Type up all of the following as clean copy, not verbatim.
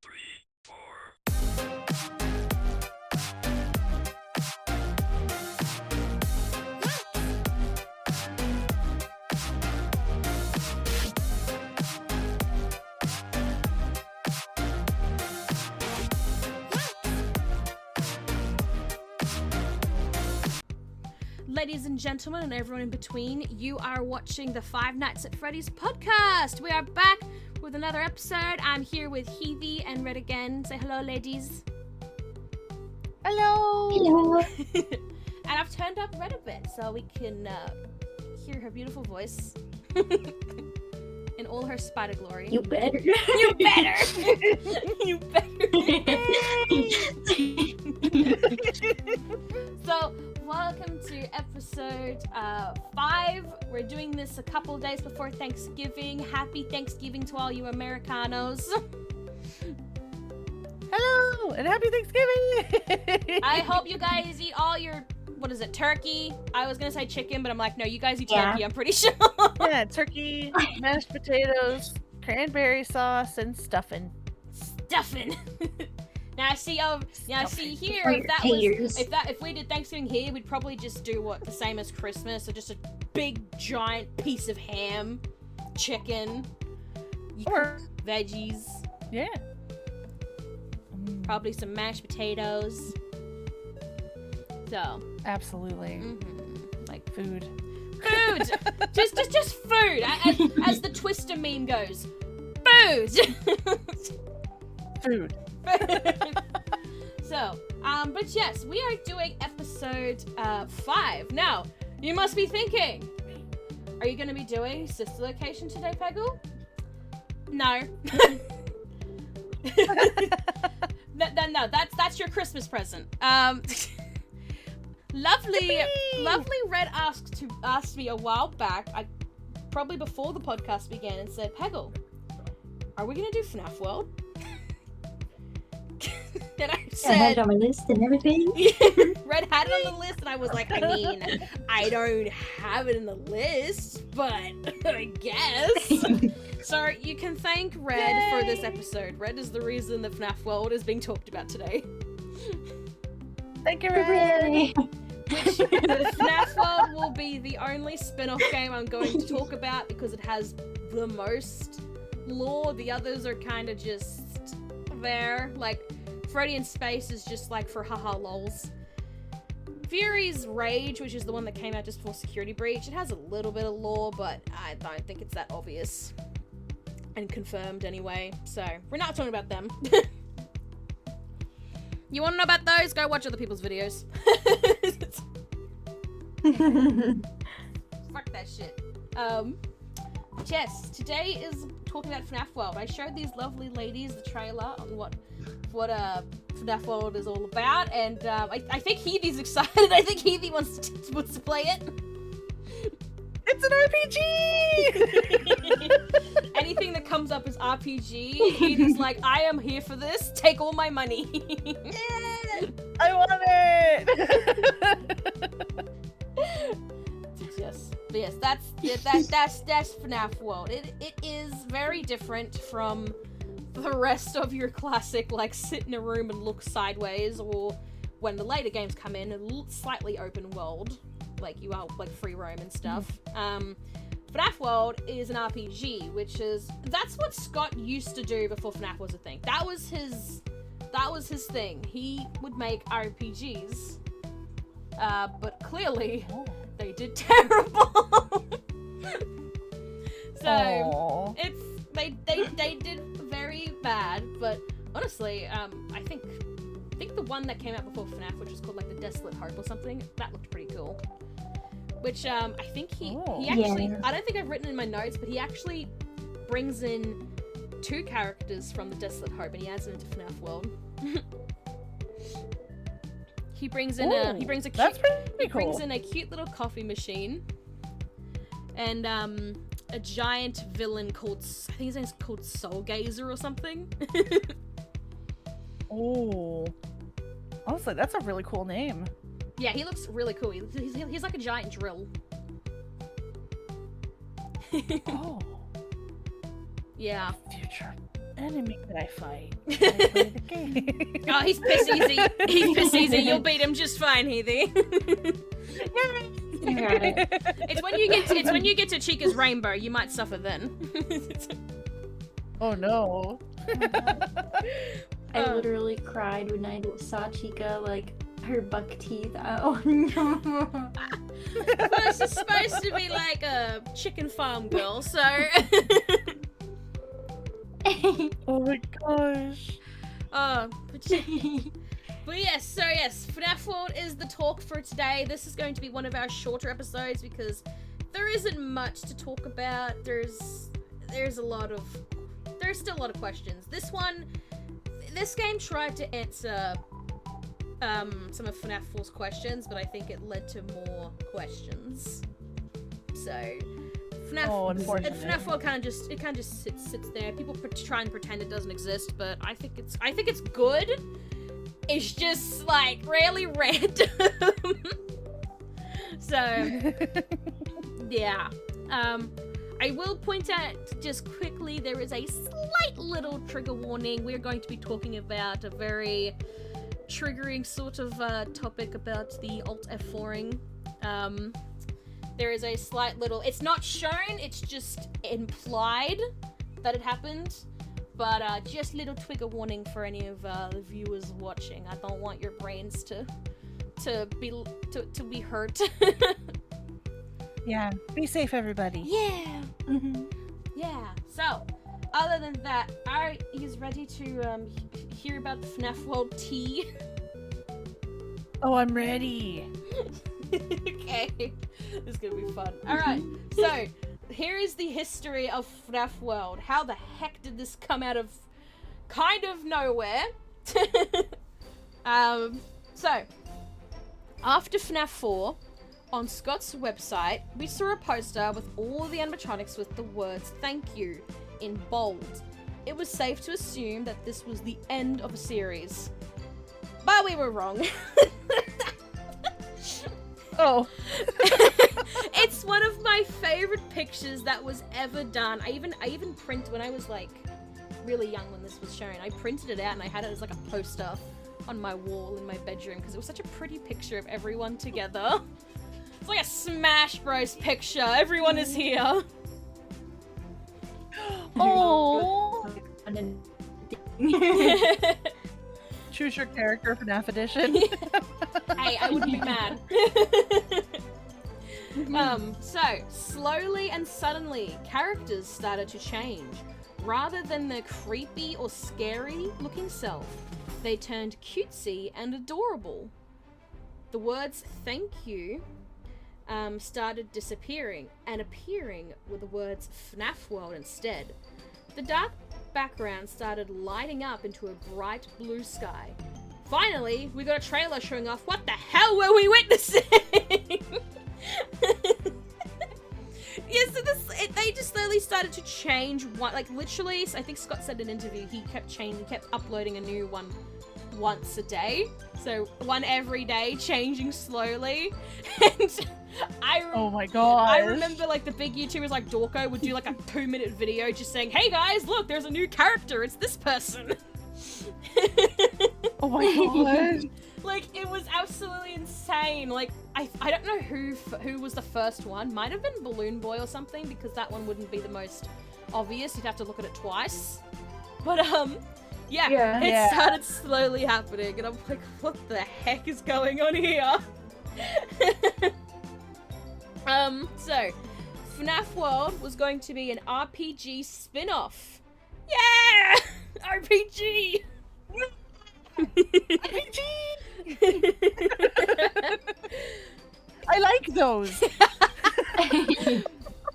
3, 4. Ladies and gentlemen, and everyone in between, you are watching the Five Nights at Freddy's podcast. We are back with another episode. I'm here with Heathy and Red again. Say hello, ladies. Hello! Hello. And I've turned up Red a bit so we can hear her beautiful voice in all her spider glory. You better. You better! You better! So, welcome to episode 5. We're doing this a couple days before Thanksgiving. Happy Thanksgiving to all you Americanos. Hello! And happy Thanksgiving! I hope you guys eat all your, what is it, turkey? I was gonna say chicken, but I'm like, no, you guys eat turkey, I'm pretty sure. Yeah, turkey, mashed potatoes, cranberry sauce, and stuffing. Stuffing. Now see here, For if your that haters. was if we did Thanksgiving here, we'd probably just do the same as Christmas, so just a big giant piece of ham, chicken, Or, veggies, yeah. probably some mashed potatoes. So, Absolutely. like Food. food, just food. As the Twister meme goes, food. Food. So, but yes, we are doing episode 5. Now, you must be thinking, are you going to be doing Sister Location today, Peggle? No. No, that's your Christmas present. Lovely Red asked me a while back, probably before the podcast began, and said, Peggle, are we going to do FNAF World? And I I had said, it on my list and everything. Red had it on the list, and I was like, I mean, I don't have it in the list, but I guess. So you can thank Red for this episode. Red is the reason the FNAF world is being talked about today. Thank you, Red. Hooray. The FNAF world will be the only spin-off game I'm going to talk about because it has the most lore. The others are kind of just there, like Freddy in Space is just like for haha lols. Fury's Rage, which is the one that came out just before Security Breach, it has a little bit of lore, but I don't think it's that obvious. And confirmed anyway, so we're not talking about them. You want to know about those? Go watch other people's videos. Fuck that shit. Yes, today is talking about FNAF World. I showed these lovely ladies the trailer on what FNAF World is all about, and I think Heathy's excited. I think Heathy wants to play it. It's an RPG! Anything that comes up as RPG, Heathy's like, I am here for this. Take all my money. Yeah! I want it! Yes, that's FNAF World. It is very different from the rest of your classic, like, sit in a room and look sideways, or when the later games come in, a slightly open world, like you are, like, free roam and stuff. FNAF World is an RPG, that's what Scott used to do before FNAF was a thing. That was his thing. He would make RPGs, but clearly they did terrible. So they did very bad, but honestly, I think the one that came out before FNAF, which was called like the Desolate Hope or something, that looked pretty cool. Which I think he actually, Yeah. I don't think I've written in my notes, but he actually brings in 2 characters from the Desolate Hope and he adds them into FNAF World. He brings in that's pretty cool. brings in a cute little coffee machine and a giant villain called, I think his name's called Soul Gazer or something. Oh. Honestly, that's a really cool name. Yeah, he looks really cool. He's like a giant drill. Oh. Yeah. Future. enemy could I fight? Can I play the game? Oh, he's piss easy. He's piss easy. You'll beat him just fine, Heathy. It's when you get to Chica's rainbow, you might suffer then. Oh no. I literally cried when I saw Chica, like, her buck teeth out. Well, she's supposed to be like a chicken farm girl, so. Oh my gosh. But yes, FNAF World is the talk for today. This is going to be one of our shorter episodes because there isn't much to talk about. There's still a lot of questions. This game tried to answer some of FNAF 4's questions, but I think it led to more questions. So FNAF World kind of just sits there. People try and pretend it doesn't exist, but I think it's good. It's just like really random. So yeah. I will point out just quickly there is a slight little trigger warning. We're going to be talking about a very triggering sort of topic about the Alt F4ing. There is a slight little, it's not shown, it's just implied that it happened, but just little trigger warning for any of the viewers watching. I don't want your brains to be hurt. Yeah, be safe, everybody. Yeah. Mm-hmm. Yeah. So, other than that, are you ready to hear about the FNAF World tea? Oh, I'm ready. Okay, this is gonna be fun. Alright, so here is the history of FNAF World. How the heck did this come out of kind of nowhere? So, after FNAF 4, on Scott's website, we saw a poster with all the animatronics with the words "thank you" in bold. It was safe to assume that this was the end of a series. But we were wrong. Oh. It's one of my favorite pictures that was ever done. I even print when I was like really young when this was shown. I printed it out and I had it as like a poster on my wall in my bedroom because it was such a pretty picture of everyone together. It's like a Smash Bros picture. Everyone is here. Oh. Choose your character for FNAF edition. Hey, I wouldn't be mad. So, slowly and suddenly, characters started to change. Rather than their creepy or scary looking self, they turned cutesy and adorable. The words "thank you" started disappearing and appearing with the words FNAF World instead. The dark background started lighting up into a bright blue sky. Finally, we got a trailer showing off what the hell were we witnessing? Yeah, so they just slowly started to change one, like literally, I think Scott said in an interview, he kept uploading a new one once a day. So one every day, changing slowly. And oh my god! I remember like the big YouTubers like Dorko would do like a 2-minute video just saying, "Hey guys, look, there's a new character. It's this person." Oh my god! Like it was absolutely insane. Like I don't know who was the first one. Might have been Balloon Boy or something because that one wouldn't be the most obvious. You'd have to look at it twice. But yeah, it started slowly happening, and I'm like, what the heck is going on here? So, FNAF World was going to be an RPG spin-off. Yeah! RPG! RPG! I like those!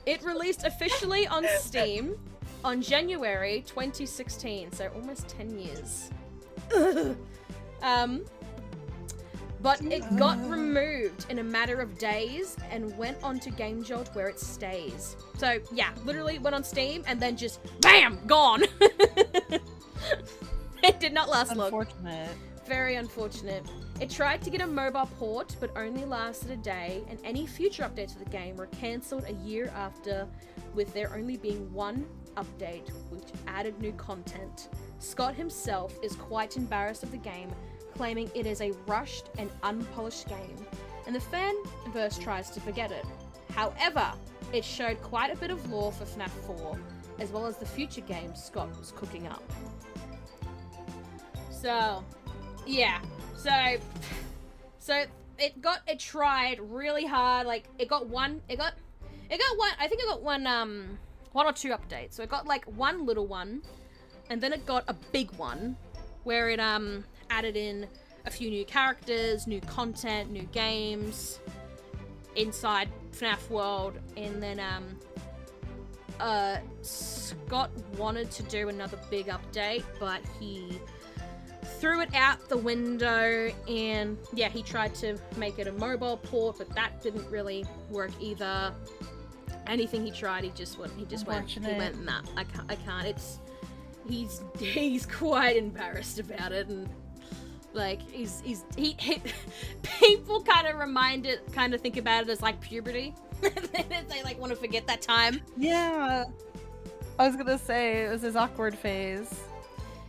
It released officially on Steam on January 2016, so almost 10 years. But it got removed in a matter of days and went on to Game Jolt where it stays. So yeah, literally went on Steam and then just BAM! Gone! It did not last long. Unfortunate. Very unfortunate. It tried to get a mobile port, but only lasted a day, and any future updates of the game were cancelled a year after, with there only being one update, which added new content, Scott himself is quite embarrassed of the game, claiming it is a rushed and unpolished game, and the fanverse tries to forget it. However, it showed quite a bit of lore for FNAF 4, as well as the future games Scott was cooking up. So, yeah. So it tried really hard. Like, I think it got one or two updates. So it got like one little one, and then it got a big one, where it added in a few new characters, new content, new games inside FNAF world, and then Scott wanted to do another big update, but he threw it out the window, and yeah, he tried to make it a mobile port, but that didn't really work either. Anything he tried, he went, nah, I can't. He's quite embarrassed about it, and like he people kind of think about it as like puberty. They like want to forget that time. Yeah, I was gonna say it was his awkward phase.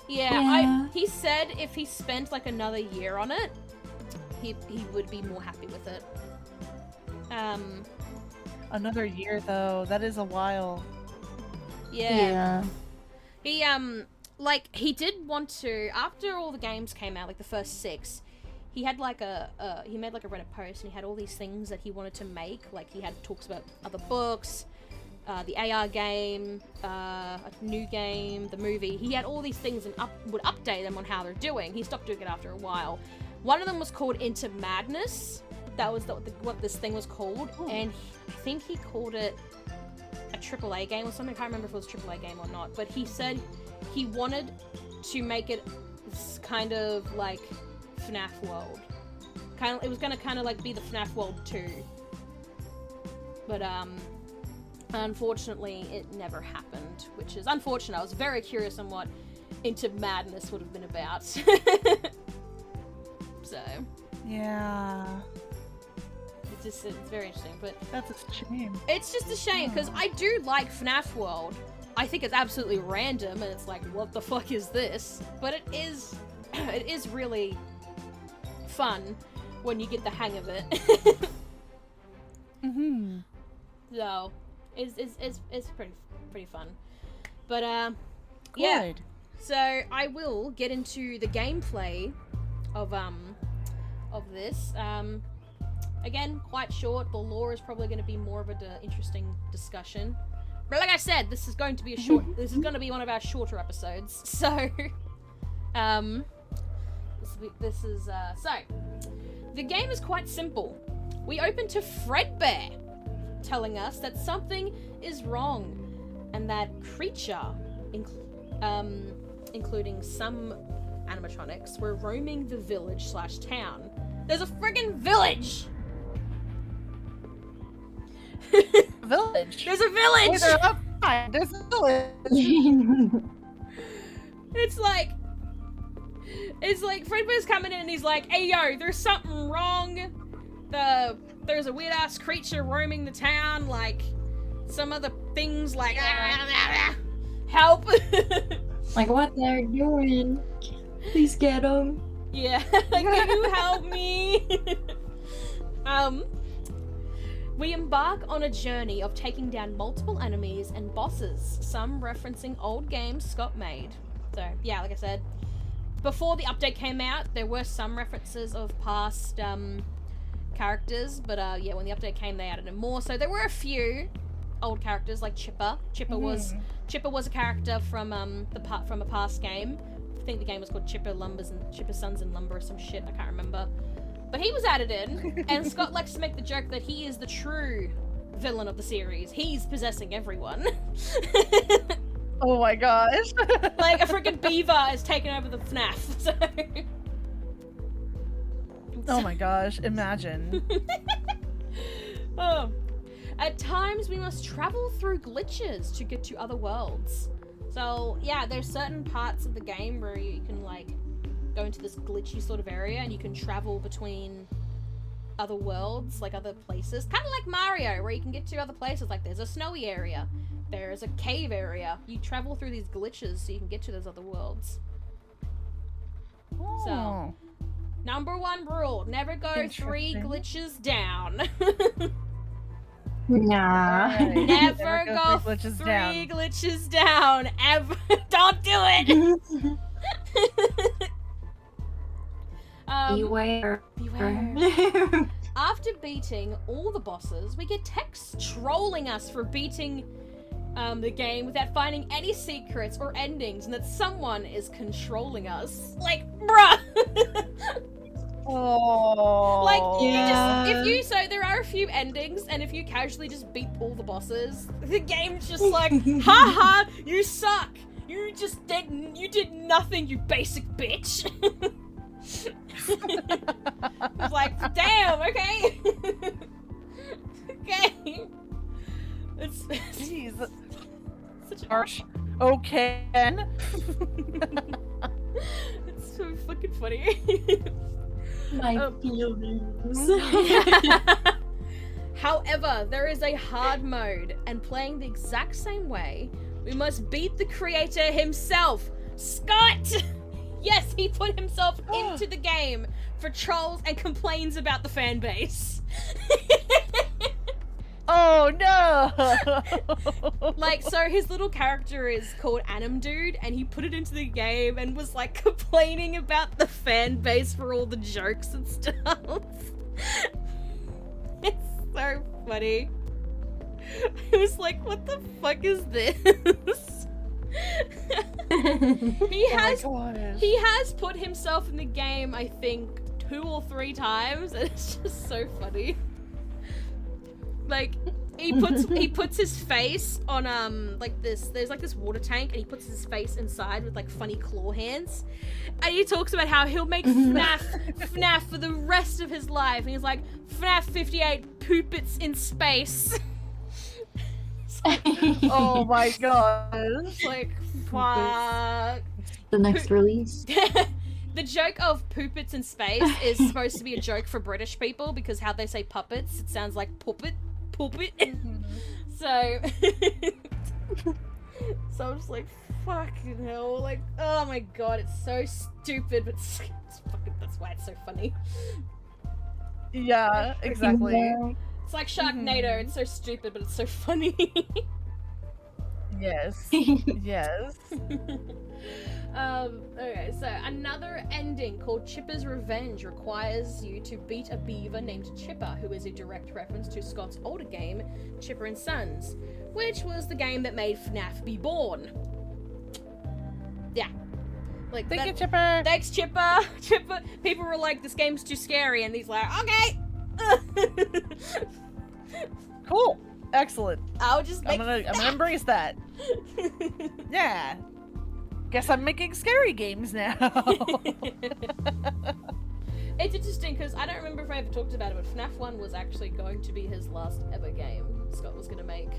Yeah. He said if he spent like another year on it, he would be more happy with it. Another year though, that is a while. Yeah. He did want to, after all the games came out, like the first 6, he had like he made like a Reddit post, and he had all these things that he wanted to make. Like, he had talks about other books, the AR game, a new game, the movie. He had all these things and would update them on how they're doing. He stopped doing it after a while. One of them was called Into Madness. That was what this thing was called. Ooh. And I think he called it a AAA game or something. I can't remember if it was a AAA game or not. But he said he wanted to make it kind of like FNAF World. It was gonna kind of like be the FNAF World 2. But unfortunately, it never happened, which is unfortunate. I was very curious on what Into Madness would have been about. So yeah, it's very interesting, but that's a shame. It's just a shame because I do like FNAF World. I think it's absolutely random, and it's like, what the fuck is this? But it is really fun when you get the hang of it. Mhm. So it's pretty fun. But yeah. So I will get into the gameplay of this. Again, quite short. The lore is probably going to be more of an interesting discussion. But like I said, this is going to be this is going to be one of our shorter episodes. So, so the game is quite simple. We open to Fredbear telling us that something is wrong, and that creature, including some animatronics, were roaming the village/town. There's a friggin' village! Village. There's a village! Wait, they're outside. There's a village. It's like Fredbear's coming in and he's like, "Hey yo, there's something wrong. There's a weird ass creature roaming the town. Like some other things like help." Like what they're doing. Please get them. Yeah, can you help me? We embark on a journey of taking down multiple enemies and bosses, some referencing old games Scott made. So, yeah, like I said, before the update came out, there were some references of past characters, but yeah, when the update came, they added in more. So there were a few old characters, like Chipper. Chipper was a character from a past game. I think the game was called Chipper Sons and Lumber or some shit. I can't remember. But he was added in, and Scott likes to make the joke that he is the true villain of the series. He's possessing everyone. Oh my gosh. Like a freaking beaver is taking over the FNAF. So. Oh my gosh, imagine. Oh. At times, we must travel through glitches to get to other worlds. So, yeah, there's certain parts of the game where you can, like, go into this glitchy sort of area and you can travel between other worlds, like other places. Kind of like Mario, where you can get to other places. Like, there's a snowy area. there's a cave area. You travel through these glitches so you can get to those other worlds. So, number 1 rule, never go 3 glitches down. Nah. Alright, Never go 3 glitches down. Ever. Don't do it! Beware. Beware. After beating all the bosses, we get texts trolling us for beating the game without finding any secrets or endings, and that someone is controlling us. Like, bruh! Oh. Like, so there are a few endings, and if you casually just beat all the bosses, the game's just like, haha, you suck! You did nothing, you basic bitch! It's like, damn, okay. Okay. It's Jeez. such an Harsh. Okay. It's so fucking funny. My feelings. However, there is a hard mode, and playing the exact same way, we must beat the creator himself, Scott! Yes, he put himself into the game for trolls and complains about the fan base. Oh no! Like, so his little character is called Anim Dude, and he put it into the game and was like complaining about the fan base for all the jokes and stuff. It's so funny. I was like, what the fuck is this? He has put himself in the game, I think, 2 or 3 times, and it's just so funny. Like, he puts his face on like this, there's like this water tank, and he puts his face inside with like funny claw hands, and he talks about how he'll make FNAF for the rest of his life, and he's like, FNAF 58 poopits in space. Oh my gosh. Like, fuck. The next release. The joke of poopits in space is supposed to be a joke for British people, because how they say puppets, it sounds like puppet. So I'm just like, fucking hell, like, oh my god, it's so stupid, but it's fucking, that's why it's so funny. Yeah, exactly. It's like Sharknado, it's so stupid, but it's so funny. Yes. Yes. Okay, so another ending called Chipper's Revenge requires you to beat a beaver named Chipper, who is a direct reference to Scott's older game, Chipper and Sons, which was the game that made FNAF be born. Yeah. Like, Thank you, Chipper. Thanks, Chipper. Chipper. People were like, this game's too scary, and he's like, okay. Cool. Excellent. I'll just I'm gonna embrace that. Yeah. Guess I'm making scary games now. It's interesting because I don't remember if I ever talked about it, but FNAF 1 was actually going to be his last ever game Scott was gonna make.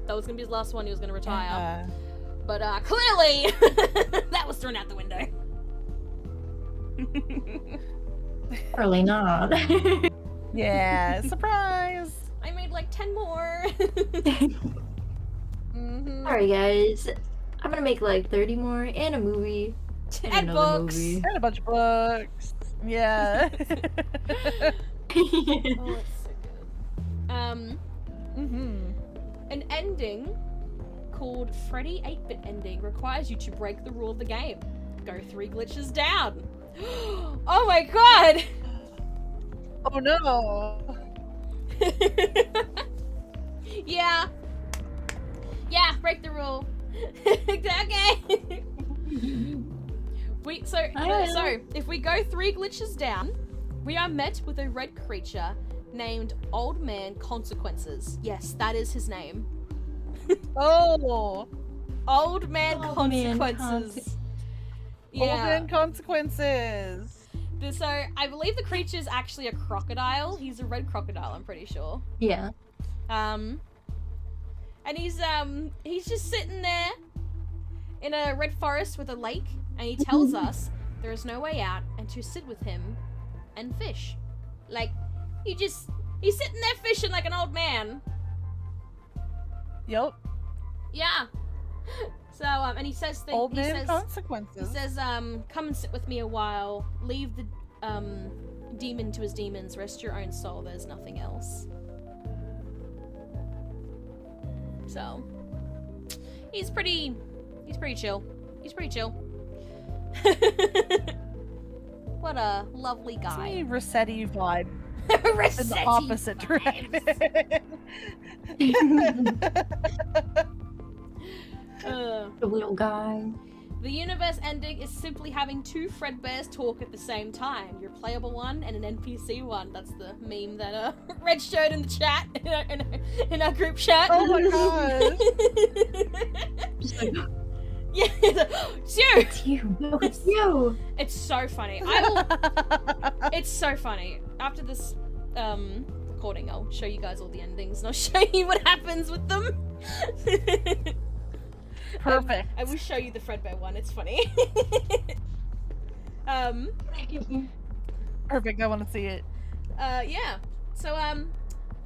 That was gonna be his last one, he was gonna retire. But clearly that was thrown out the window. Probably not. Yeah, surprise. I made like 10 more. Alright guys, I'm gonna make like 30 more and a movie. And books. Movie. And a bunch of books. Yeah. Oh, it's so good. An ending called Freddy 8-bit ending requires you to break the rule of the game. Go 3 glitches down. Oh my god! Oh no. Yeah. Yeah, break the rule. Okay. So if we go 3 glitches down, we are met with a red creature named Old Man Consequences. Yes, that is his name. Oh. Old Man Consequences. Old Man Consequences. So I believe the creature is actually a crocodile. He's a red crocodile, I'm pretty sure. Yeah. And he's just sitting there in a red forest with a lake, and he tells us there is no way out and to sit with him and fish. Like, he's sitting there fishing like an old man. Yep. Yeah. So, and he says things. Old He man says, he consequences. says, come and sit with me a while. Leave the demon to his demons. Rest your own soul. There's nothing else. So, he's pretty chill. He's pretty chill. What a lovely It's guy. a Rossetti vibe. Rossetti In the opposite vibes. direction. The little guy. The universe ending is simply having two Fredbears talk at the same time. Your playable one and an NPC one. That's the meme that Red showed in the chat, in our group chat. Oh my gosh. Just like, Yeah, it's you! it's you. No, it's you. It's so funny. It's so funny. After this recording, I'll show you guys all the endings and I'll show you what happens with them. Perfect. I will show you the Fredbear one. It's funny. Perfect. I want to see it. Yeah.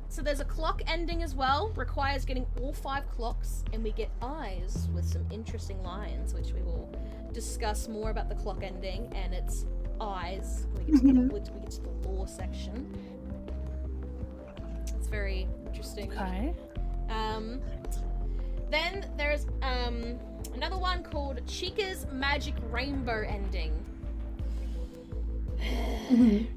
So there's a clock ending as well. Requires getting all 5 clocks, and we get eyes with some interesting lines, which we will discuss more about the clock ending and its eyes when we get to the lore section. It's very interesting. Okay. Then there's another one called Chica's Magic Rainbow ending.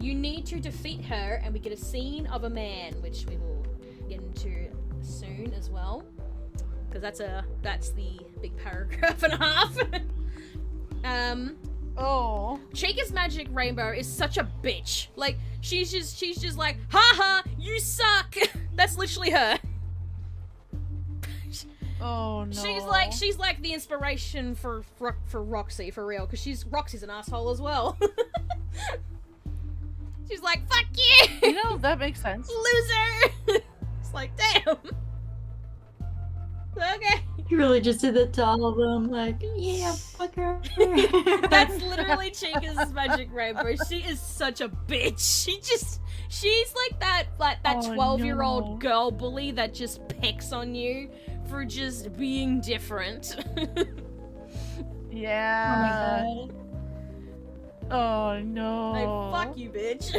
You need to defeat her, and we get a scene of a man, which we will get into soon as well, because that's the big paragraph and a half. Oh. Chica's Magic Rainbow is such a bitch. Like she's just like, haha, you suck. That's literally her. Oh no. She's like the inspiration for Roxy, for real, because Roxy's an asshole as well. She's like, fuck you! You know, that makes sense. Loser! It's like, damn. Okay. You really just did that to all of them. Like, yeah, fuck her. That's literally Chica's Magic Rainbow. She is such a bitch. She's like that Oh, 12-year-old no. girl bully that just picks on you for just being different. Yeah. Oh my god. Oh no. Like, fuck you, bitch.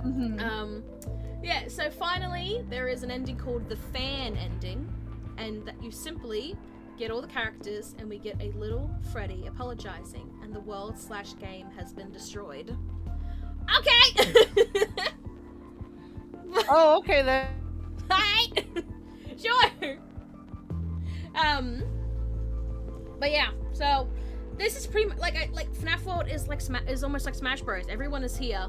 Mhm. Yeah, so finally, there is an ending called the fan ending, and that you simply get all the characters, and we get a little Freddy apologizing, and the world/game has been destroyed. Okay! Oh, okay then. Hi! Sure! But yeah, so this is pretty much like FNAF World is like is almost like Smash Bros. Everyone is here.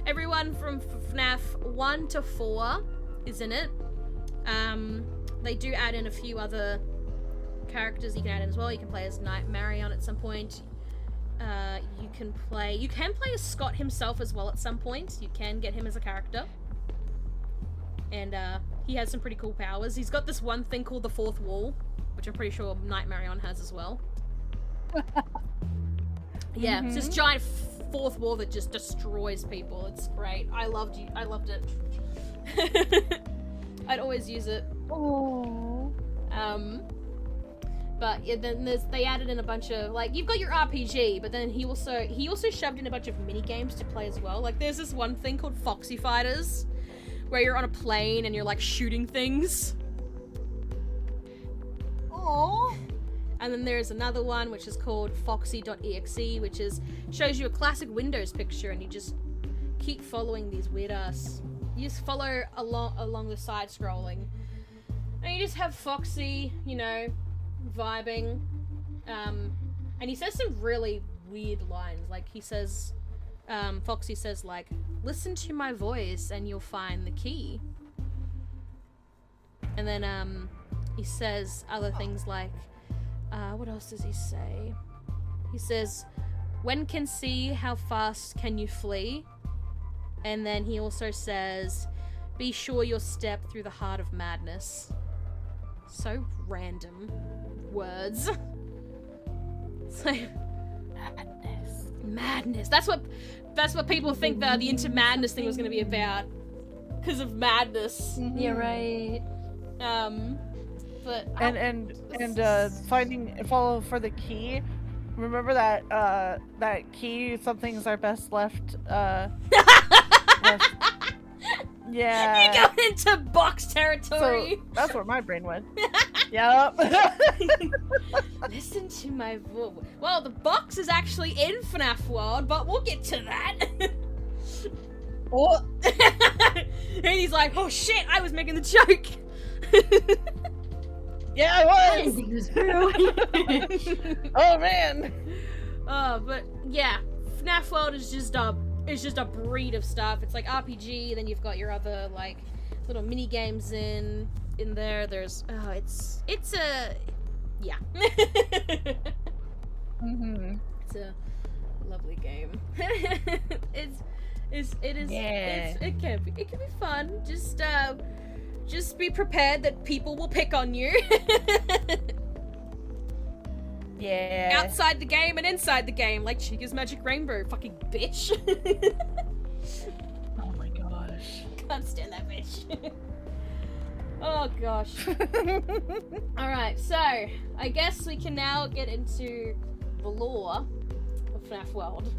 Everyone from FNAF 1 to 4 is in it. They do add in a few other characters you can add in as well. You can play as Knight Marion at some point. You can play as Scott himself as well at some point. You can get him as a character. And he has some pretty cool powers. He's got this one thing called the fourth wall, which I'm pretty sure Knight Marion has as well. Yeah, it's this giant fourth wall that just destroys people. It's great. I loved it. I'd always use it. Oh. But yeah, then they added in a bunch of, like, you've got your RPG, but then he also shoved in a bunch of mini games to play as well. Like, there's this one thing called Foxy Fighters, where you're on a plane and you're like shooting things. Oh. And then there's another one which is called Foxy.exe, which shows you a classic Windows picture, and you just keep following these weird ass. You just follow along the side scrolling, and you just have Foxy, you know, vibing. And he says some really weird lines. Like he says, Foxy says like, "Listen to my voice and you'll find the key." And then he says other things like, what else does he say? He says, "When can see, how fast can you flee?" And then he also says, "Be sure your step through the heart of madness." So random words. It's like, madness. That's what people think the Into Madness thing was going to be about, because of madness. Yeah, right. But follow for the key. Remember that key? Something's our best left. Yeah. You go into box territory. So that's where my brain went. Yep. Listen to my voice. Well, the box is actually in FNAF World, but we'll get to that. What? And he's like, oh shit, I was making the joke. Yeah, I I was. think it was true. Oh man. But yeah, FNAF World is just a breed of stuff. It's like RPG, then you've got your other like little mini games in there. There's it's a yeah. Mm-hmm. It's a lovely game. it is Yeah. it can be fun. Just be prepared that people will pick on you. Yeah. Outside the game and inside the game, like Chica's Magic Rainbow, fucking bitch. Oh my gosh. Can't stand that bitch. Oh gosh. Alright, so I guess we can now get into the lore of FNAF World.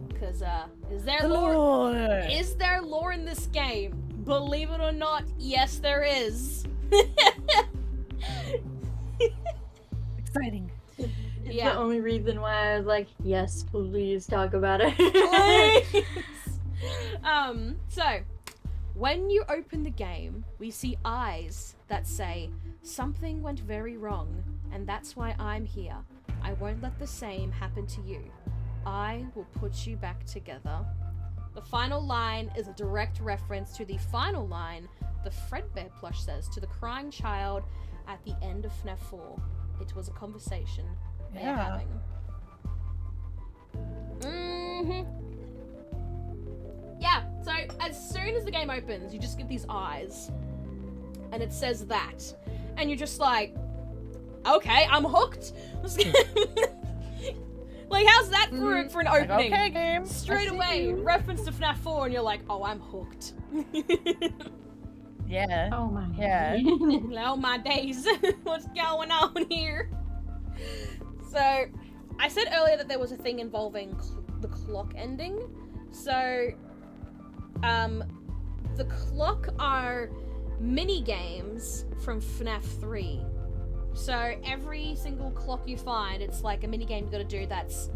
Because is there lore? Is there lore in this game? Believe it or not, yes there is. Exciting. It's Yeah. the only reason why I was like, yes, please talk about it. Please. So when you open the game, we see eyes that say, something went very wrong, and that's why I'm here. I won't let the same happen to you. I will put you back together. The final line is a direct reference to the final line the Fredbear plush says to the crying child at the end of FNAF 4. It was a conversation they're Yeah. having. Mm-hmm. Yeah, so as soon as the game opens, you just get these eyes. And it says that. And you're just like, okay, I'm hooked. Like, how's that for an Like, opening? okay, game. Straight I see away, you. reference to FNAF 4, and you're like, oh, I'm hooked. Yeah. Oh my Yeah. Oh my days, what's going on here? So, I said earlier that there was a thing involving the clock ending. So, the clock are mini games from FNAF 3. So every single clock you find, it's like a mini game you gotta do that's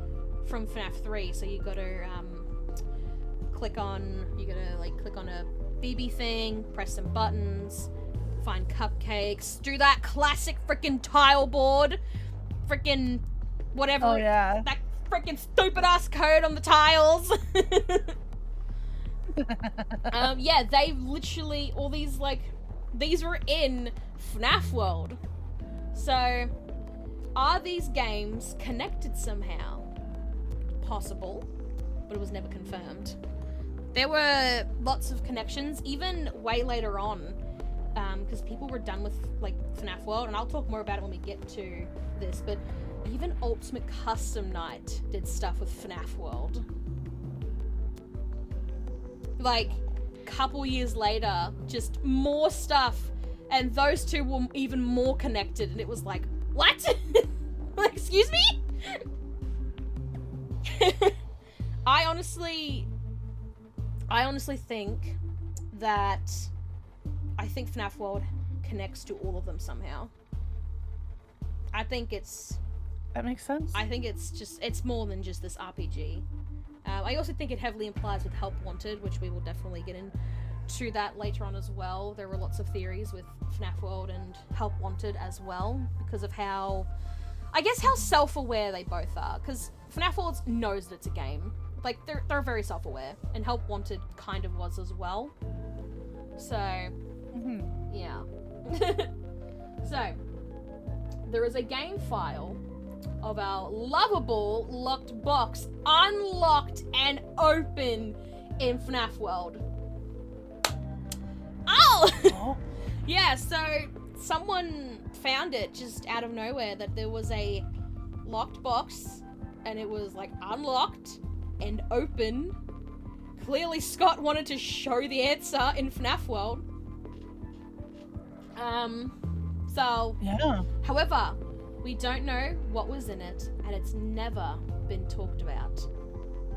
from FNAF 3. So you gotta click on a BB thing, press some buttons, find cupcakes, do that classic freaking tile board, freaking whatever. Oh yeah. That freaking stupid ass code on the tiles. Yeah, they literally, all these, like, these were in FNAF World. So, are these games connected somehow? Possible, but it was never confirmed. There were lots of connections, even way later on, because people were done with, like, FNAF World, and I'll talk more about it when we get to this, but even Ultimate Custom Night did stuff with FNAF World. Like, couple years later, just more stuff, and those two were even more connected, and it was like, what? Like, excuse me? I honestly think that I think FNAF World connects to all of them somehow. I think That makes sense. I think it's more than just this RPG. I also think it heavily implies with Help Wanted, which we will definitely get into that later on as well. There were lots of theories with FNAF World and Help Wanted as well, because of how self-aware they both are. Because FNAF World knows that it's a game. Like, they're very self-aware, and Help Wanted kind of was as well. So, yeah. So, there is a game file of our lovable locked box, unlocked and open in FNAF World. Oh! Yeah, so someone found it just out of nowhere, that there was a locked box, and it was, like, unlocked and open. Clearly Scott wanted to show the answer in FNAF World. So, Yeah. however, we don't know what was in it, and it's never been talked about.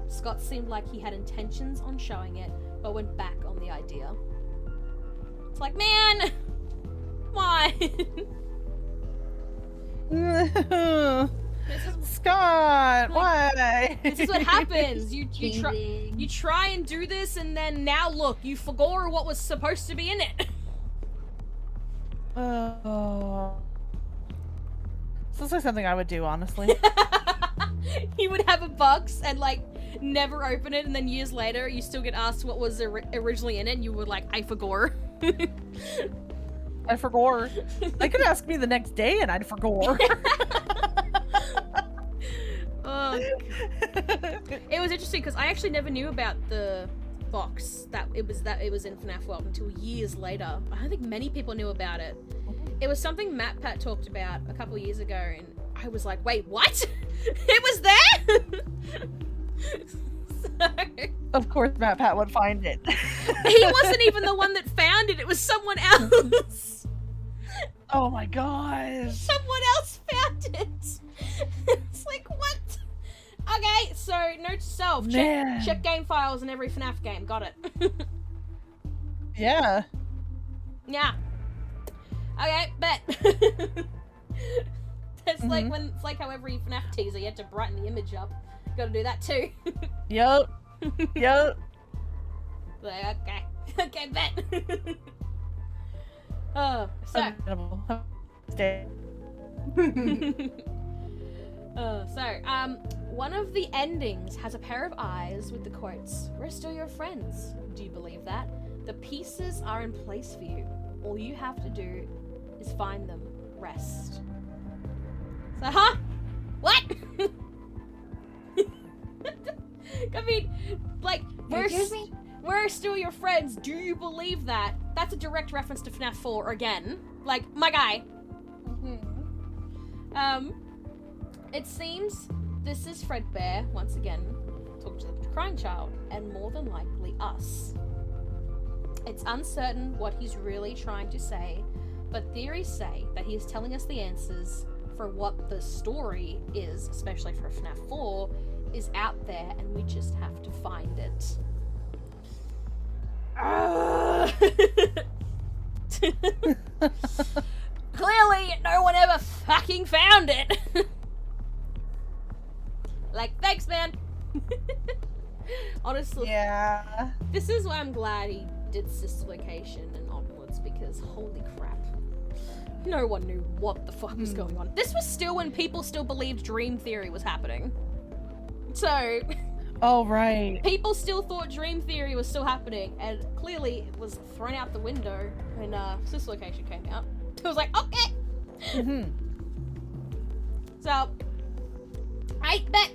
Scott seemed like he had intentions on showing it, but went back on the idea. It's like, man, why? Scott, why? This is what happens. You Teasing. try and do this, and then now look, you forgot what was supposed to be in it. Oh. Sounds like something I would do, honestly. You would have a box and like never open it, and then years later you still get asked what was originally in it, and you were like, I forgot. I forgot. They could ask me the next day and I'd forgot. Oh. It was interesting because I actually never knew about the box that it was in FNAF World until years later. I don't think many people knew about it. It was something MatPat talked about a couple years ago, and I was like, wait, what? It was there? So, Of course, MatPat would find it. he wasn't even the one that found it. It was someone else. Oh my gosh. Someone else found it. It's like, what? Okay, so note to self. Man. Check game files in every FNAF game. Got it. Yeah. Yeah. Okay, bet. It's like when it's like how every FNAF teaser you had to brighten the image up. Gotta do that too. Yup. Yup. Like, okay. Okay, bet. Oh, so. Stay. One of the endings has a pair of eyes with the quotes, "We're still your friends." Do you believe that? The pieces are in place for you. All you have to do is find them. Rest. So, huh? What? I mean, like, we're still your friends. Do you believe that? That's a direct reference to FNAF 4 again. Like, my guy. It seems this is Fredbear, once again, talking to the crying child, and more than likely us. It's uncertain what he's really trying to say, but theories say that he is telling us the answers for what the story is, especially for FNAF 4, is out there, and we just have to find it. Clearly, no one ever fucking found it. Like, thanks, man. Honestly, Yeah. this is why I'm glad he did Sister Location and onwards, because holy crap. No one knew what the fuck was going on. This was still when people still believed Dream Theory was happening. So, Oh, right. people still thought Dream Theory was still happening, and clearly it was thrown out the window when Sister Location came out. It was like, okay. Mm-hmm. So, I bet.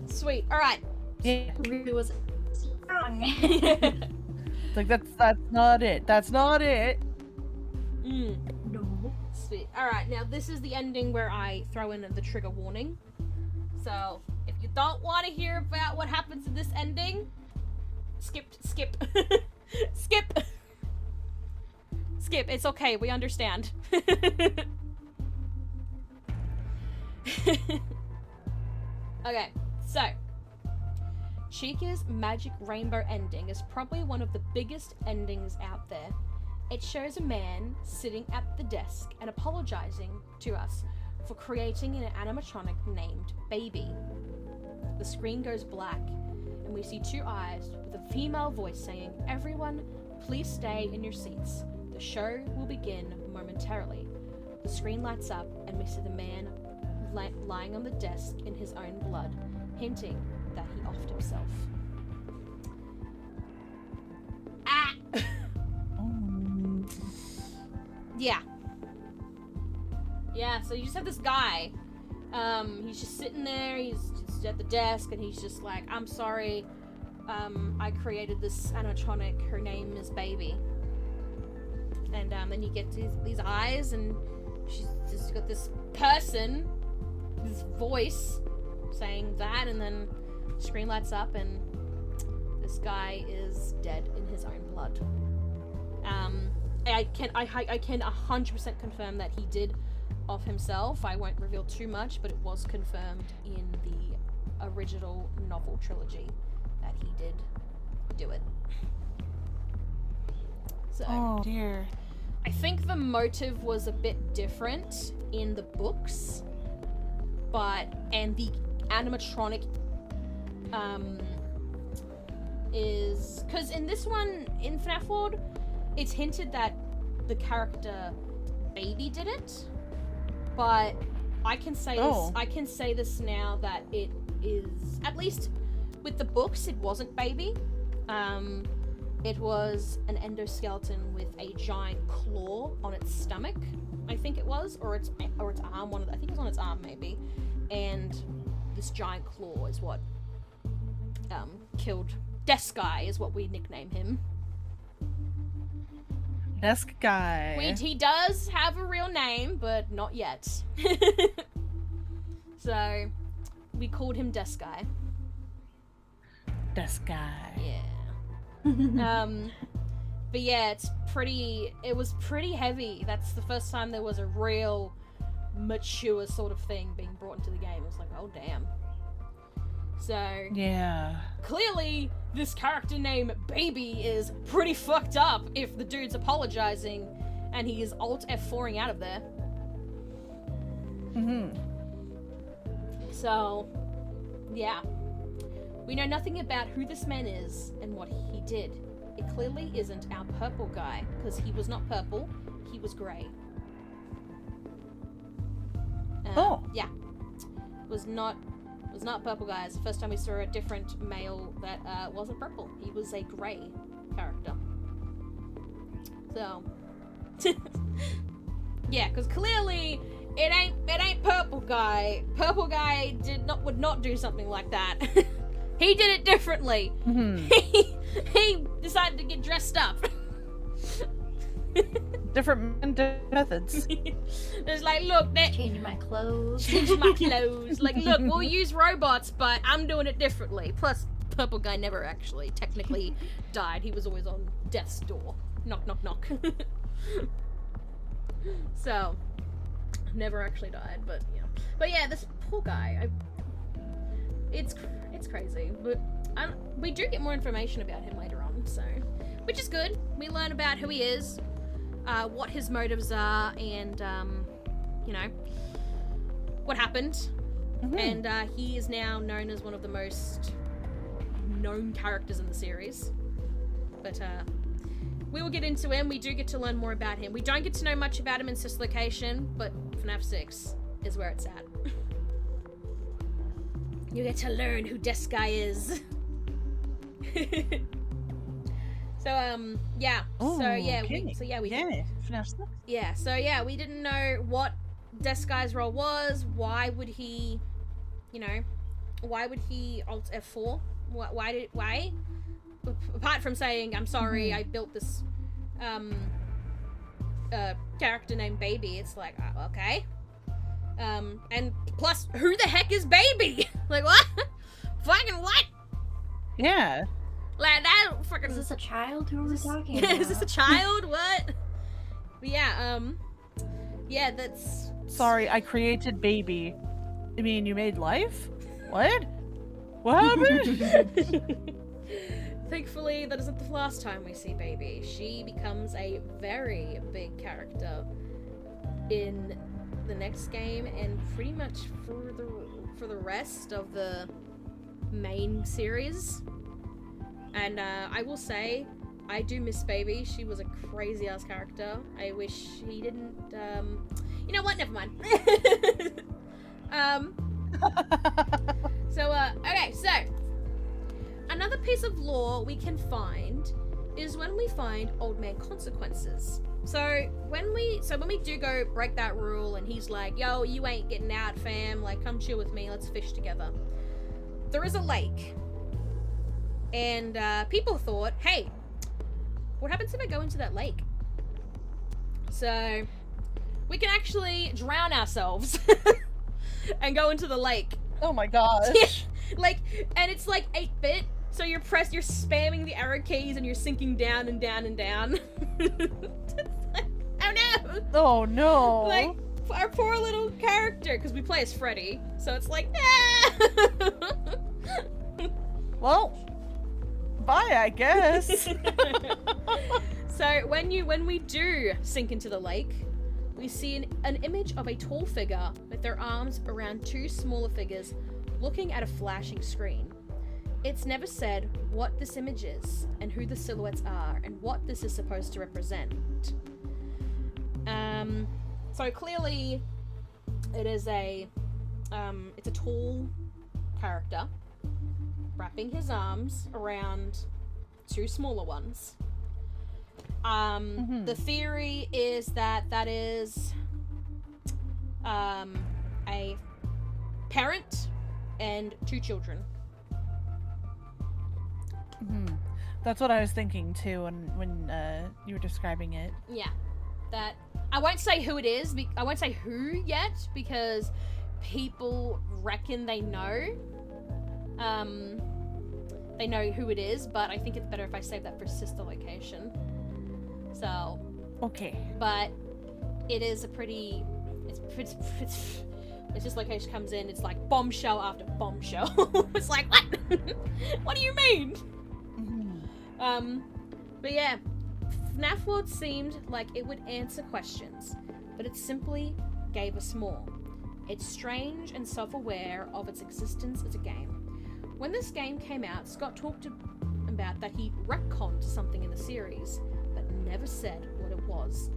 Sweet. All right. Yeah. Really was wrong. Like, that's not it. That's not it. No. Sweet. All right. Now this is the ending where I throw in the trigger warning. So if you don't want to hear about what happens in this ending, skip. Skip. It's okay. We understand. Okay, so Chica's magic rainbow ending is probably one of the biggest endings out there. It shows a man sitting at the desk and apologizing to us for creating an animatronic named Baby. The screen goes black, and we see two eyes with a female voice saying, "Everyone, please stay in your seats. The show will begin momentarily." The screen lights up, and we see the man lying on the desk in his own blood, hinting that he offed himself. Ah! Yeah. Yeah, so you just have this guy. He's just sitting there, he's just at the desk, and he's just like, "I'm sorry, I created this animatronic, her name is Baby." And then you get these eyes, and she's just got this person, this voice saying that, and then screen lights up, and this guy is dead in his own blood. I can 100% confirm that he did of himself. I won't reveal too much, but it was confirmed in the original novel trilogy that he did do it. So, Oh dear. I think the motive was a bit different in the books, and the animatronic is because in this one in FNAF World, it's hinted that the character Baby did it, but I can say this. I can say this now that it is, at least with the books, it wasn't Baby. It was an endoskeleton with a giant claw on its stomach, I think it was, or its arm. I think it was on its arm, maybe. And this giant claw is what killed Desk Guy, is what we nickname him. Desk Guy. He does have a real name, but not yet. So we called him Desk Guy. Desk Guy. Yeah. But yeah, it was pretty heavy. That's the first time there was a real mature sort of thing being brought into the game. It was like, oh damn. So yeah, clearly this character named Baby is pretty fucked up if the dude's apologizing and he is alt F4ing out of there. So yeah, we know nothing about who this man is and what he did. It clearly isn't our purple guy, because he was not purple, he was grey. Yeah. Was not purple, guys. The first time we saw a different male that wasn't purple. He was a grey character. So yeah, because clearly it ain't purple guy. Purple guy would not do something like that. He did it differently. He decided to get dressed up. Different methods. It's like, look, Change my clothes. Like, look, we'll use robots, but I'm doing it differently. Plus, purple guy never actually technically died. He was always on death's door. Knock, knock, knock. So, never actually died, but yeah. But yeah, this poor guy. It's crazy, but we do get more information about him later on, so, which is good. We learn about who he is, what his motives are, and you know, what happened. And he is now known as one of the most known characters in the series. But we will get into him. We do get to learn more about him. We don't get to know much about him in Location, but FNAF 6 is where it's at. You get to learn who Desk Guy is. So yeah. Ooh, so yeah, okay. We didn't know what Desk Guy's role was. Why would he alt F4? Why? Apart from saying, I'm sorry, I built this character named Baby, it's like, okay. And plus, who the heck is Baby? Like, what? Fucking what? Yeah. Like, that fucking... Is this a child? Who are we talking about? Is this a child? What? But yeah, yeah, that's... Sorry, I created Baby. I mean, you made life? What? What happened? Thankfully, that isn't the last time we see Baby. She becomes a very big character in the next game and pretty much for the rest of the main series. And I will say, I do miss Baby. She was a crazy ass character. I wish he didn't. You know what? Never mind. Okay, so another piece of lore we can find is when we find Old Man Consequences. So when we do go break that rule and he's like, yo, you ain't getting out, fam, like, come chill with me, let's fish together. There is a lake. And people thought, hey, what happens if I go into that lake? So we can actually drown ourselves and go into the lake. Oh my gosh. Like, and it's like 8-bit, So you're spamming the arrow keys and you're sinking down and down and down. Oh no! Oh no! Like, our poor little character, because we play as Freddy, so it's like, ah! Well, bye, I guess. So when we do sink into the lake, we see an image of a tall figure with their arms around two smaller figures looking at a flashing screen. It's never said what this image is and who the silhouettes are and what this is supposed to represent. So clearly it is it's a tall character wrapping his arms around two smaller ones. The theory is that is a parent and two children. That's what I was thinking too when you were describing it. Yeah, that I won't say who it is. I won't say who yet because people reckon they know. They know who it is, but I think it's better if I save that for sister location. So. Okay. But it is a pretty. It's just location comes in. It's like bombshell after bombshell. It's like what? What do you mean? But yeah, FNAF World seemed like it would answer questions, but it simply gave us more. It's strange and self-aware of its existence as a game. When this game came out, Scott talked about that he retconned something in the series, but never said what it was.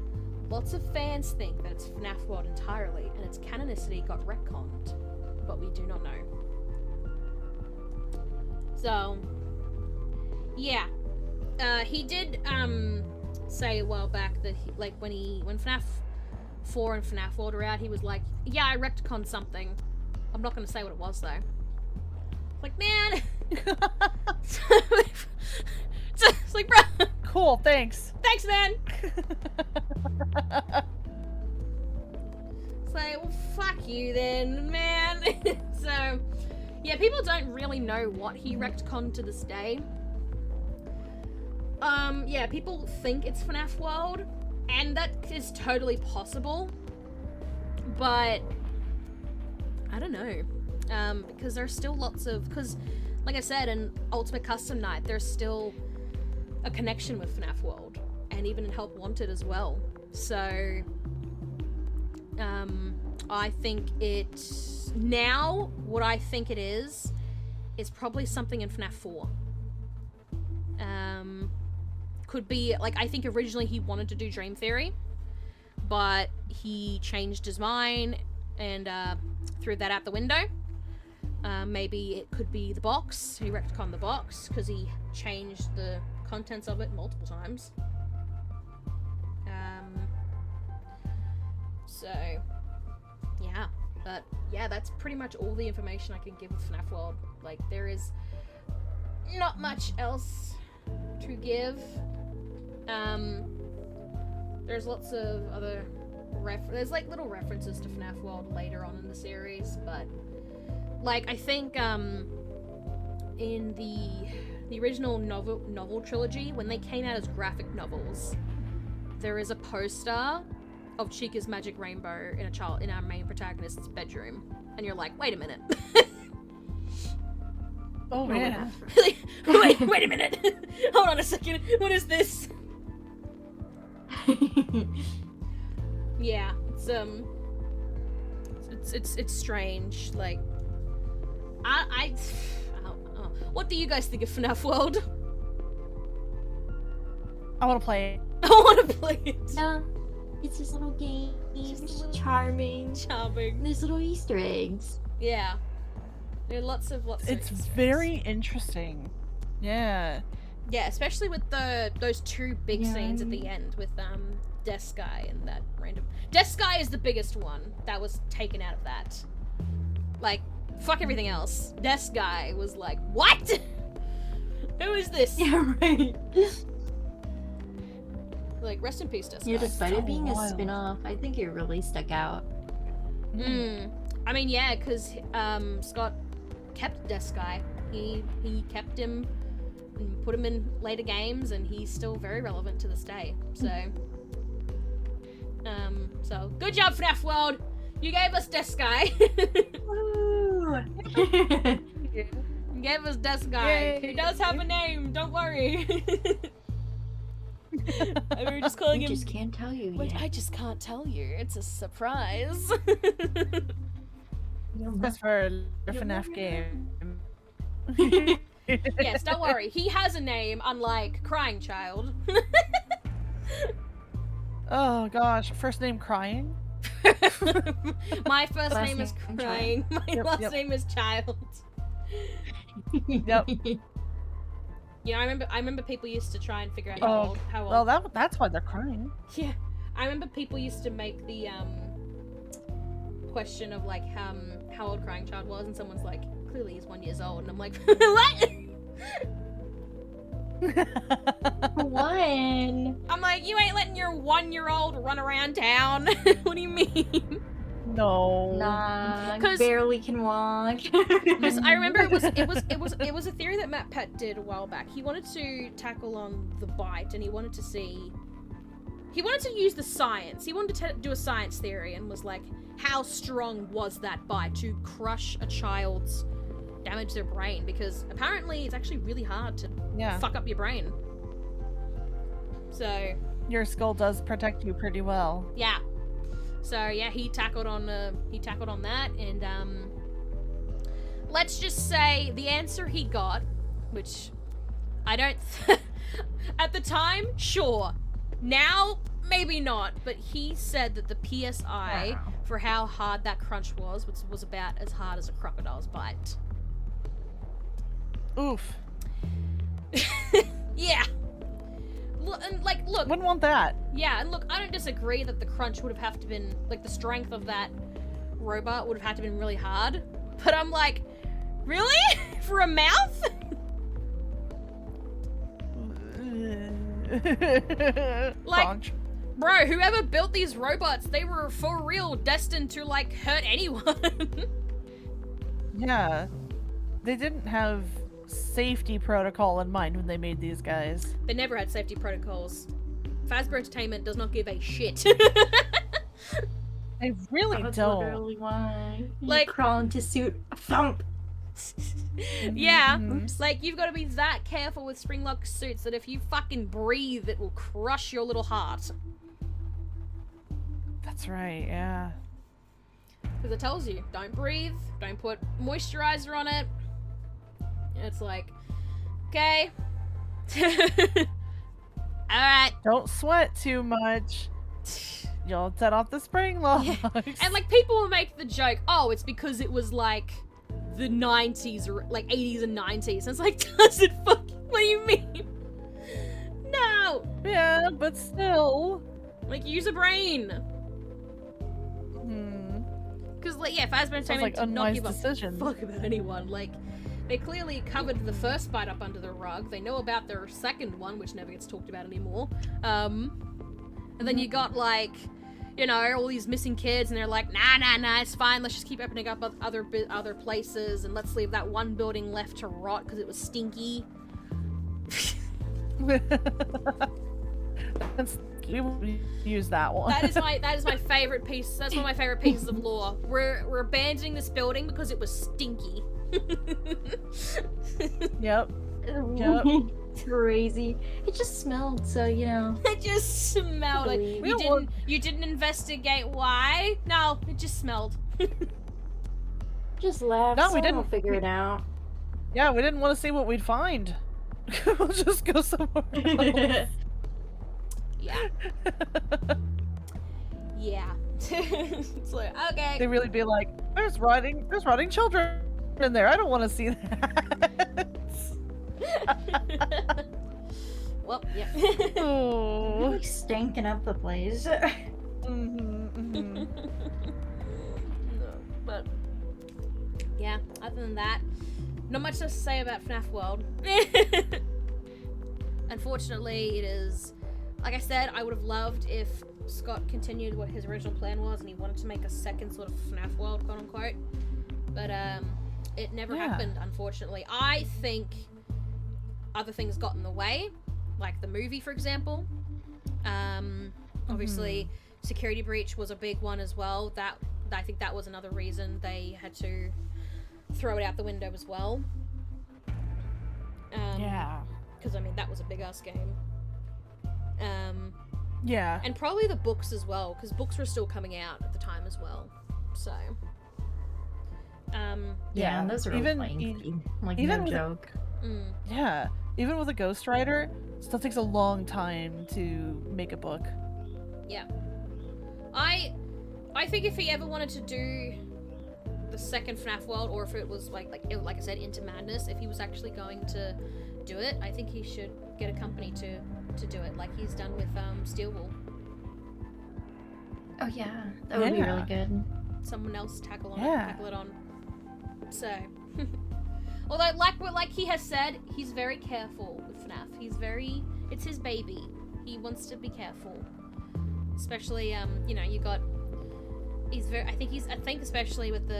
Lots of fans think that it's FNAF World entirely, and its canonicity got retconned, but we do not know. So, yeah. He did say a while back that when FNAF 4 and FNAF World were out, he was like, yeah, I retconned something. I'm not gonna say what it was though. Like, man. It's like, bro. Cool, thanks. Thanks, man. It's like, well, fuck you then, man. So, yeah, people don't really know what he retconned to this day. Yeah, people think it's FNAF World, and that is totally possible, but I don't know, because there's still because, like I said, in Ultimate Custom Night, there's still a connection with FNAF World, and even in Help Wanted as well, so, I think what I think it is probably something in FNAF 4. Could be, I think originally he wanted to do Dream Theory, but he changed his mind and threw that out the window. Maybe it could be the box. He retconned the box because he changed the contents of it multiple times. So, yeah. But, yeah, that's pretty much all the information I can give with FNAF World. There is not much else to give. There's lots of other there's little references to FNAF World later on in the series, but I think in the original novel trilogy, when they came out as graphic novels, there is a poster of Chica's Magic Rainbow in our main protagonist's bedroom, and you're like, wait a minute. Oh man. wait a minute. Hold on a second. What is this? Yeah, it's strange. What do you guys think of FNAF World? I want to play it. I want to play it. Yeah, it's this little game. It's charming. There's little Easter eggs. Yeah. There are lots of It's very interesting. Yeah. Yeah, especially with those two big scenes at the end with Desk Guy and that random. Desk Guy is the biggest one that was taken out of that. Fuck everything else. Desk Guy was like, what? Who is this? Yeah, right. Rest in peace, Desk Guy. Yeah, despite it being wild. a spin-off, I think it really stuck out. I mean, yeah, because Scott kept Desk Guy. He kept him and put him in later games, and he's still very relevant to this day. So good job, FNAF World. You gave us Desk Guy. Woo! You gave us Desk Guy. Yay. He does have a name. Don't worry. We were just calling him. I just can't tell you Wait, yet. I just can't tell you. It's a surprise. That's for a FNAF game. Yes, don't worry. He has a name, unlike Crying Child. Oh gosh, first name crying? My first Last name is name Crying. My Yep, last yep. name is Child. Yep. You know, I remember people used to try and figure out Oh, how old. well that's why they're crying. Yeah, I remember people used to make the question of like how old Crying Child was, and someone's like, clearly he's 1 year old, and I'm like, what? One. I'm like, you ain't letting your 1-year-old run around town. What do you mean? No. Nah, 'Cause- barely can walk. Because I remember it was a theory that Matt Pett did a while back. He wanted to tackle on the bite, and he wanted to use the science. He wanted to do a science theory, and was like, how strong was that bite to crush a child's, damage their brain? Because apparently it's actually really hard to Yeah. fuck up your brain. So Your skull does protect you pretty well. yeah. So yeah, he tackled on that, and let's just say the answer he got, which I don't at the time, sure. Now, maybe not, but he said that the PSI Wow. for how hard that crunch was about as hard as a crocodile's bite. Oof. Yeah. And like, look, Wouldn't want that. yeah, and look, I don't disagree that the crunch would have to been, like, the strength of that robot would have had to been really hard. But I'm like, really? For a mouth? Like- Crunch. Bro, whoever built these robots, they were for real destined to, like, hurt anyone. Yeah. They didn't have safety protocol in mind when they made these guys. They never had safety protocols. Fazbear Entertainment does not give a shit. They really That's don't. literally why. You Like- crawl into suit. Thump. Yeah. Mhm. Like, you've got to be that careful with springlock suits that if you fucking breathe, it will crush your little heart. That's right, yeah. Because it tells you, don't breathe, don't put moisturizer on it. And it's like, okay. Alright. Don't sweat too much. You'll set off the spring logs. And like, people will make the joke, oh, it's because it was like the 90s or like 80s and 90s. And it's like, does it fucking, what do you mean? No! Yeah, but still. Like, use a brain. Hmm. Because, like, yeah, Fazbear Sounds Entertainment like did not unwise give a decision. fuck about anyone. Like, they clearly covered the first bite up under the rug. They know about their second one, which never gets talked about anymore. And then you got, like, you know, all these missing kids, and they're like, nah, it's fine. Let's just keep opening up other places, and let's leave that one building left to rot because it was stinky. We use that one. That is my favorite piece. That's one of my favorite pieces of lore. We're abandoning this building because it was stinky. Yep. Yep. Crazy. It just smelled, so you know. It just smelled like We you didn't investigate why? No, it just smelled. Just laugh. No, we Someone will didn't. figure it out. Yeah, we didn't want to see what we'd find. We'll just go somewhere else. Yeah. Yeah. It's like, okay. They really be like, there's rotting children in there. I don't want to see that. Well, yeah. You're Oh. like stinking up the place. Mhm, mhm. But yeah, other than that, not much to say about FNAF World. Unfortunately, it is, like I said, I would have loved if Scott continued what his original plan was and he wanted to make a second sort of FNAF World, quote unquote. But it never Yeah. happened, unfortunately. I think other things got in the way, like the movie, for example. Obviously, security breach was a big one as well. I think that was another reason they had to throw it out the window as well. Yeah. Because, I mean, that was a big-ass game. Yeah. And probably the books as well, because books were still coming out at the time as well. So... yeah, those are even like even no with joke. Yeah, even with a ghostwriter, it still takes a long time to make a book. Yeah. I think if he ever wanted to do the second FNAF world, or if it was like I said, Into Madness, if he was actually going to do it, I think he should get a company to do it, like he's done with Steelwool. Oh yeah, that would be really good. Someone else tackle it on. So, although like he has said, he's very careful with FNAF. It's his baby. He wants to be careful, especially you got. I think especially with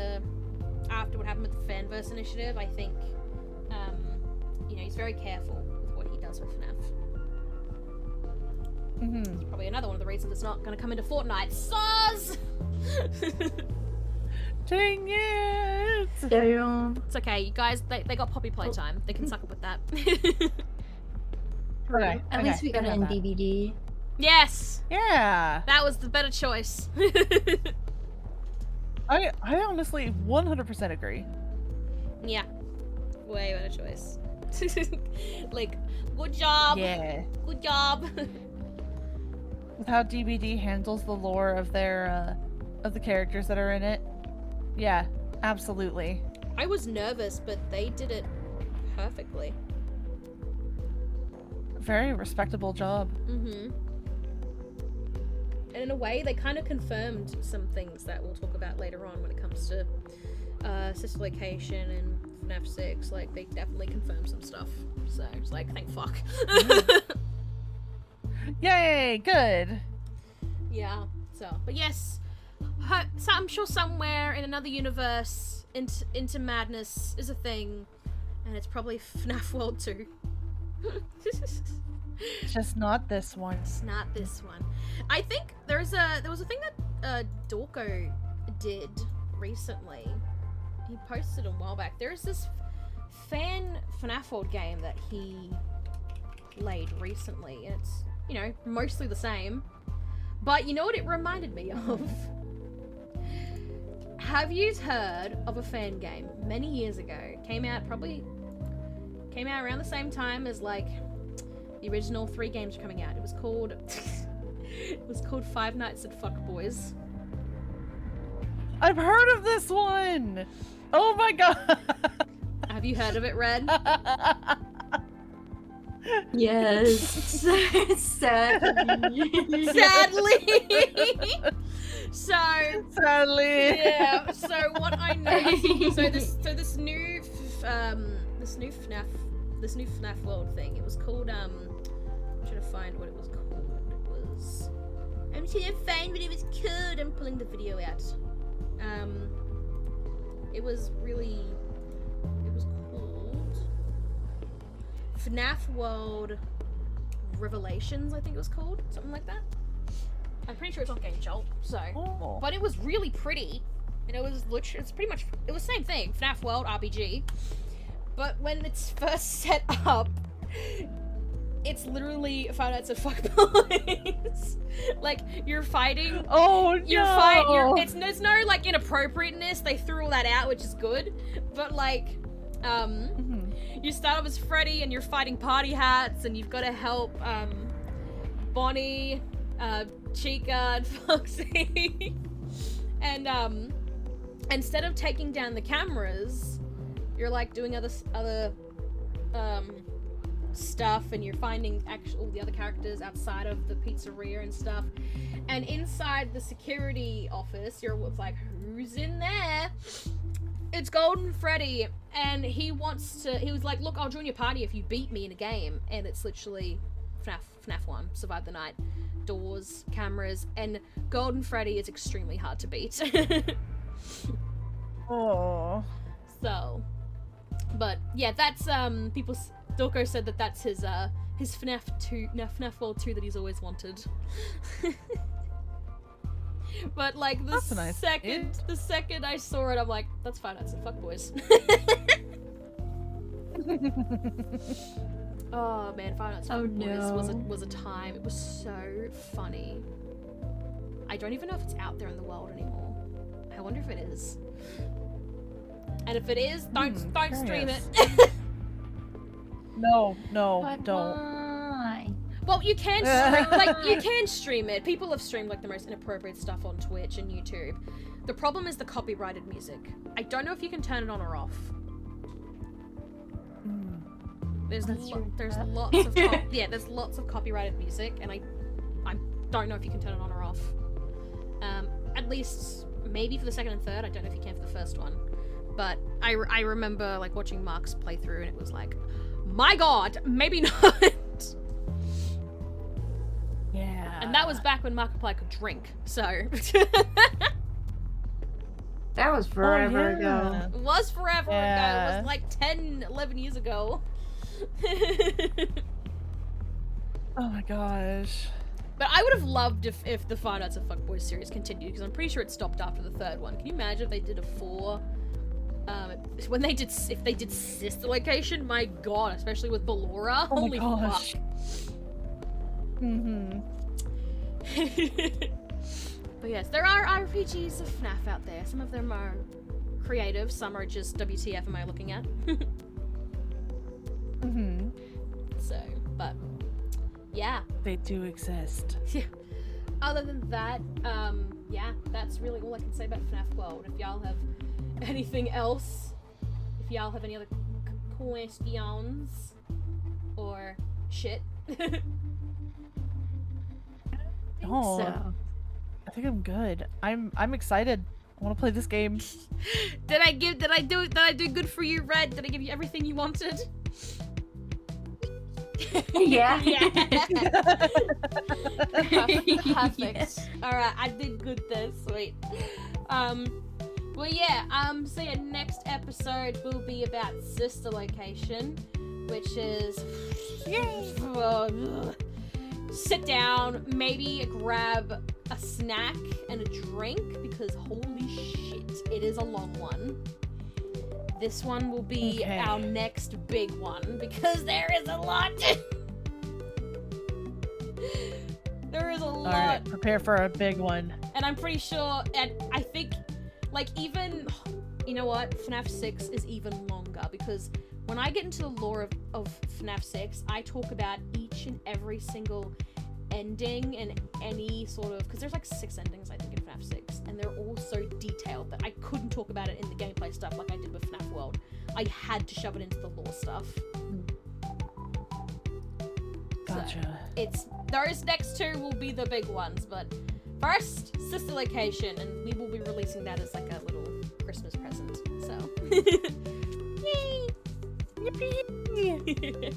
after what happened with the Fanverse initiative, I think he's very careful with what he does with FNAF. It's probably another one of the reasons it's not going to come into Fortnite. Soz! Dang it! Damn. It's okay, you guys. They got Poppy playtime. They can suck up with that. Okay. At least we got it in DVD. Yes, Yeah. that was the better choice. I honestly 100% agree. Yeah, way better choice. Like, good job. Yeah. Good job. With how DVD handles the lore of their of the characters that are in it. Yeah, absolutely. I was nervous, but they did it perfectly. Very respectable job. And in a way, they kind of confirmed some things that we'll talk about later on when it comes to Sister Location and FNAF 6. Like, they definitely confirmed some stuff. So, it's like, thank fuck. Yay, good. Yeah, so, but yes, so I'm sure somewhere in another universe, Into Madness is a thing, and it's probably FNAF World 2. Just not this one. It's not this one. I think there was a thing that Dorko did recently. He posted a while back. There's this fan FNAF World game that he played recently, and it's, mostly the same. But you know what it reminded me of? Have you heard of a fan game many years ago? Came out around the same time as like the original 3 games were coming out. It was called Five Nights at Fuckboys. I've heard of this one. Oh my god. Have you heard of it, Red? Yes. Sadly. Sadly. Yeah. So what I know, this new FNAF World thing. It was called I'm trying to find what it was called. I'm trying to find what it was called. I'm pulling the video out. It was called FNAF World Revelations, I think it was called, something like that. I'm pretty sure it's on Game Jolt, so. Oh. But it was really pretty, and it was the same thing, FNAF World RPG. But when it's first set up, it's literally Five Nights at Fuckboys. Like, you're fighting. Oh no! There's no like inappropriateness. They threw all that out, which is good. But like, you start off as Freddy, and you're fighting party hats, and you've got to help Bonnie, Chica, and Foxy. And instead of taking down the cameras, you're like doing other stuff, and you're finding all the other characters outside of the pizzeria and stuff. And inside the security office, you're like, who's in there? It's Golden Freddy, and he was like, look, I'll join your party if you beat me in a game. And it's literally FNAF 1, Survive the Night, doors, cameras, and Golden Freddy is extremely hard to beat. Oh. So, but yeah, that's Dorko said that that's his FNAF 2, no, FNAF World 2 that he's always wanted. But like the second I saw it, I'm like, that's fine, that's a fuckboys. Oh man, Five Nights at Freddy's was a time. It was so funny. I don't even know if it's out there in the world anymore. I wonder if it is. And if it is, don't stream it. No, But don't. why? Well, you can you can stream it. People have streamed like the most inappropriate stuff on Twitch and YouTube. The problem is the copyrighted music. I don't know if you can turn it on or off. There's lots of there's lots of copyrighted music, and I don't know if you can turn it on or off. At least maybe for the second and third. I don't know if you can for the first one, but I remember like watching Mark's playthrough, and it was like, my God, maybe not. Yeah. And that was back when Markiplier could drink, so. That was forever ago. It was forever ago. It was like 10, 11 years ago. Oh my gosh. But I would have loved if the Five Nights at Fuckboys series continued, because I'm pretty sure it stopped after the third one. Can you imagine if they did a 4? If they did Sister Location, my God, especially with Ballora. Oh Holy my gosh. fuck. Mm-hmm. But yes, there are RPGs of FNAF out there. Some of them are creative, some are just WTF am I looking at? Mm-hmm. So, but yeah. They do exist. Yeah. Other than that, yeah, that's really all I can say about FNAF World. If y'all have anything else, if y'all have any other questions or shit. Oh, So. I think I'm good. I'm excited. I want to play this game. Did I do good for you, Red? Did I give you everything you wanted? Yeah. Perfect. Yeah. Alright, I did good there, sweet. Well yeah, so yeah, next episode will be about Sister Location, which is sit down, maybe grab a snack and a drink, because holy shit, it is a long one. This one will be our next big one, because there is a lot. There is a lot. Alright, prepare for a big one. And I'm pretty sure, and I think, like, even, you know what, FNAF 6 is even longer, because when I get into the lore of FNAF 6, I talk about each and every single ending and any sort of, because there's like 6 endings I think in FNAF 6, and they're all so detailed that I couldn't talk about it in the gameplay stuff like I did with FNAF World. I had to shove it into the lore stuff. Gotcha. So, those next 2 will be the big ones, but first, Sister Location, and we will be releasing that as like a little Christmas present, so. Yay! Yippee!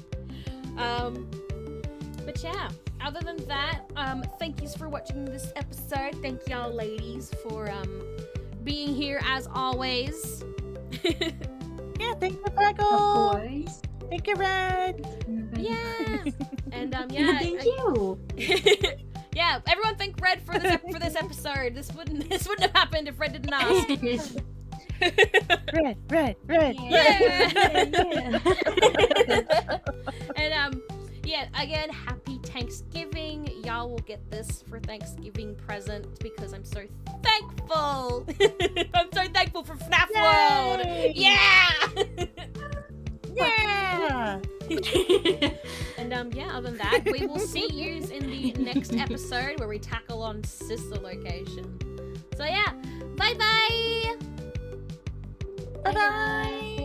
But yeah, other than that, thank yous for watching this episode. Thank y'all ladies for being here as always. Yeah, thank you, Of Freckles. course. Thank you, Red. Yeah. And yeah. Thank you. Yeah, everyone thank Red for this episode. This wouldn't have happened if Red didn't ask. Red. Yeah. Yeah. And yeah, again, happy Thanksgiving. Y'all will get this for Thanksgiving present, because I'm so thankful. I'm so thankful for FNAF World. Yeah. Yeah. And yeah, other than that, we will see yous in the next episode where we tackle on Sister Location. So yeah, bye bye. Bye-bye.